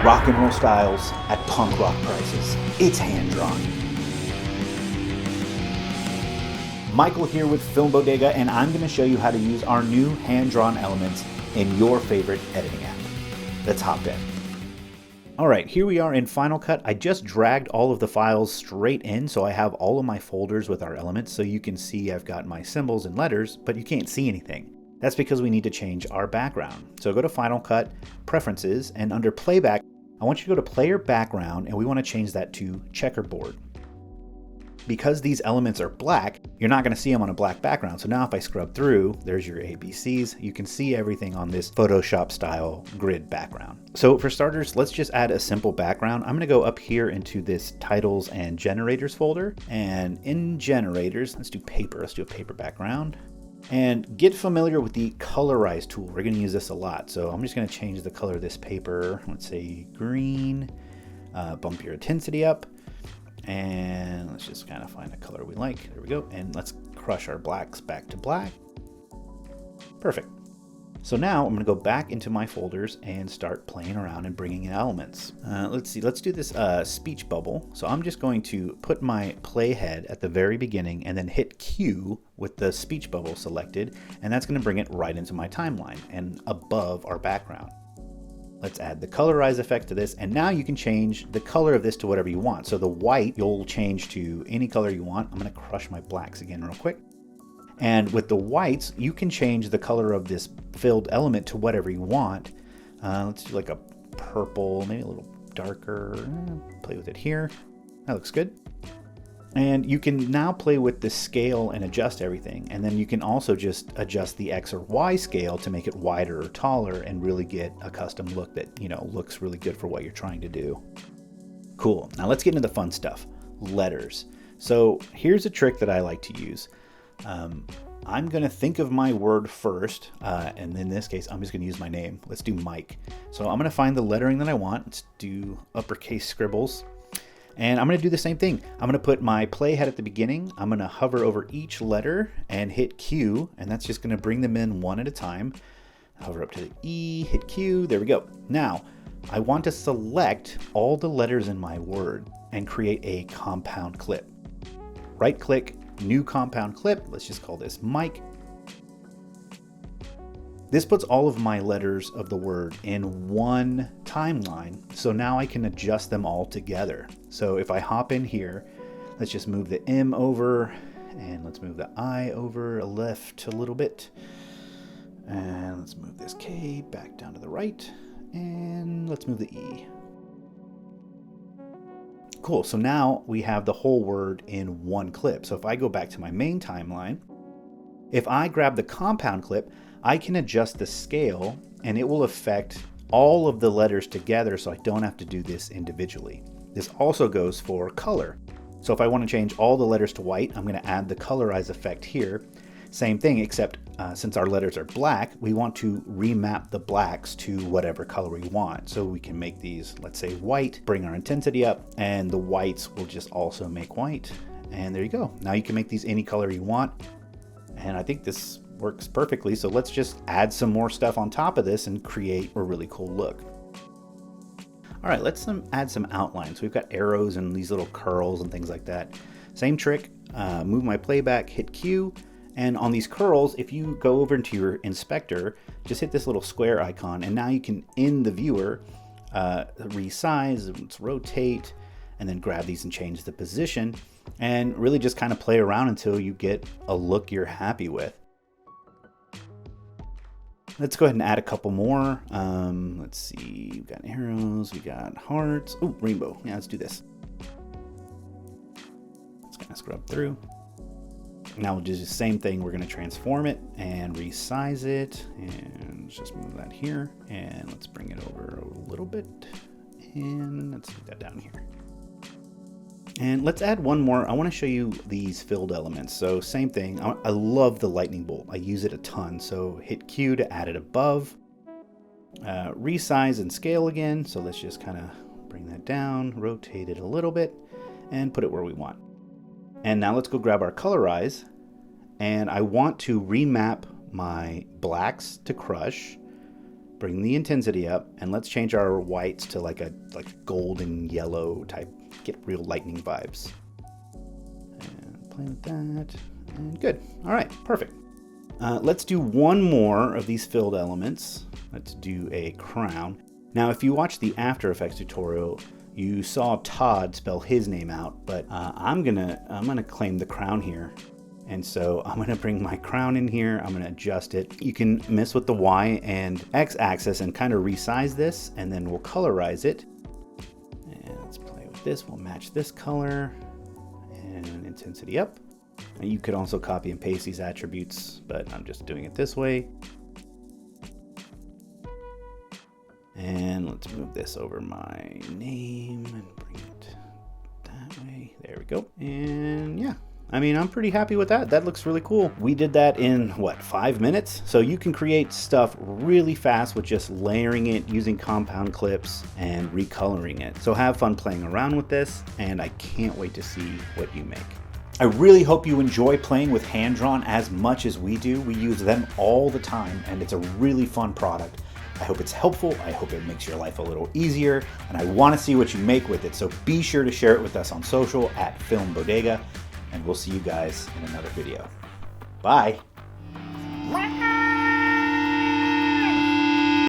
Rock and roll styles at punk rock prices. It's hand-drawn. Michael here with Film Bodega, and I'm going to show you how to use our new hand-drawn elements in your favorite editing app. Let's hop in. Alright, here we are in Final Cut. I just dragged all of the files straight in, so I have all of my folders with our elements, so you can see I've got my symbols and letters, but you can't see anything. That's because we need to change our background. So go to Final Cut, Preferences, and under Playback, I want you to go to Player Background, and we want to change that to Checkerboard. Because these elements are black, you're not going to see them on a black background. So now if I scrub through, there's your ABCs. You can see everything on this Photoshop style grid background. So for starters, let's just add a simple background. I'm going to go up here into this Titles and Generators folder. And in Generators, let's do paper. Let's do a paper background. And get familiar with the Colorize tool. We're going to use this a lot. So I'm just going to change the color of this paper. Let's say green. Bump your intensity up. And let's just kind of find a color we like. There we go. And let's crush our blacks back to black. Perfect. So now I'm going to go back into my folders and start playing around and bringing in elements. Let's see. Let's do this speech bubble. So I'm just going to put my playhead at the very beginning and then hit Q with the speech bubble selected. And that's going to bring it right into my timeline and above our background. Let's add the colorize effect to this, and now you can change the color of this to whatever you want. So the white, you'll change to any color you want. I'm gonna crush my blacks again real quick. And with the whites, you can change the color of this filled element to whatever you want. Let's do like a purple, maybe a little darker. Play with it here. That looks good. And you can now play with the scale and adjust everything. And then you can also just adjust the X or Y scale to make it wider or taller and really get a custom look that, looks really good for what you're trying to do. Cool. Now let's get into the fun stuff. Letters. So here's a trick that I like to use. I'm going to think of my word first. And in this case, I'm just going to use my name. Let's do Mike. So I'm going to find the lettering that I want. Let's do uppercase scribbles. And I'm going to do the same thing. I'm going to put my playhead at the beginning. I'm going to hover over each letter and hit Q, and that's just going to bring them in one at a time. Hover up to the E, hit Q, there we go. Now, I want to select all the letters in my word and create a compound clip. Right click, new compound clip. Let's just call this Mike. This puts all of my letters of the word in one timeline, so now I can adjust them all together. So if I hop in here, let's just move the M over, and let's move the I over left a little bit. And let's move this K back down to the right, and let's move the E. Cool, so now we have the whole word in one clip. So if I go back to my main timeline, if I grab the compound clip, I can adjust the scale and it will affect all of the letters together, so I don't have to do this individually. This also goes for color. So if I want to change all the letters to white, I'm going to add the colorize effect here. Same thing, except since our letters are black, we want to remap the blacks to whatever color we want. So we can make these, let's say white, bring our intensity up, and the whites will just also make white. And there you go. Now you can make these any color you want. And I think this works perfectly. So let's just add some more stuff on top of this and create a really cool look. All right, let's add some outlines. We've got arrows and these little curls and things like that. Same trick, move my playback, hit Q. And on these curls, if you go over into your inspector, just hit this little square icon. And now you can, in the viewer, resize, let's rotate, and then grab these and change the position. And really just kind of play around until you get a look you're happy with. Let's go ahead and add a couple more. Let's see, we've got arrows, we got hearts. Oh, rainbow. Yeah, let's do this. Let's kind of scrub through. Now we'll do the same thing. We're going to transform it and resize it. And let's just move that here. And let's bring it over a little bit. And let's put that down here. And let's add one more. I want to show you these filled elements. So same thing. I love the lightning bolt. I use it a ton. So hit Q to add it above. Resize and scale again. So let's just kind of bring that down, rotate it a little bit, and put it where we want. And now let's go grab our colorize. And I want to remap my blacks to crush. bring the intensity up, and let's change our whites to like a golden yellow type, get real lightning vibes. And play with that, and good. All right, perfect. Let's do one more of these filled elements. Let's do a crown. Now, if you watch the After Effects tutorial, you saw Todd spell his name out, but I'm gonna claim the crown here. And so I'm gonna bring my crown in here, I'm gonna adjust it. You can mess with the Y and X axis and kind of resize this, and then we'll colorize it. And let's play with this, we'll match this color, and intensity up. And you could also copy and paste these attributes, but I'm just doing it this way. And let's move this over my name and bring it that way. There we go. And yeah, I mean, I'm pretty happy with that. That looks really cool. We did that in what, 5 minutes? So you can create stuff really fast with just layering it, using compound clips and recoloring it. So have fun playing around with this, and I can't wait to see what you make. I really hope you enjoy playing with hand-drawn as much as we do. We use them all the time, and it's a really fun product. I hope it's helpful, I hope it makes your life a little easier, and I want to see what you make with it, so be sure to share it with us on social at Film Bodega, and we'll see you guys in another video. Bye!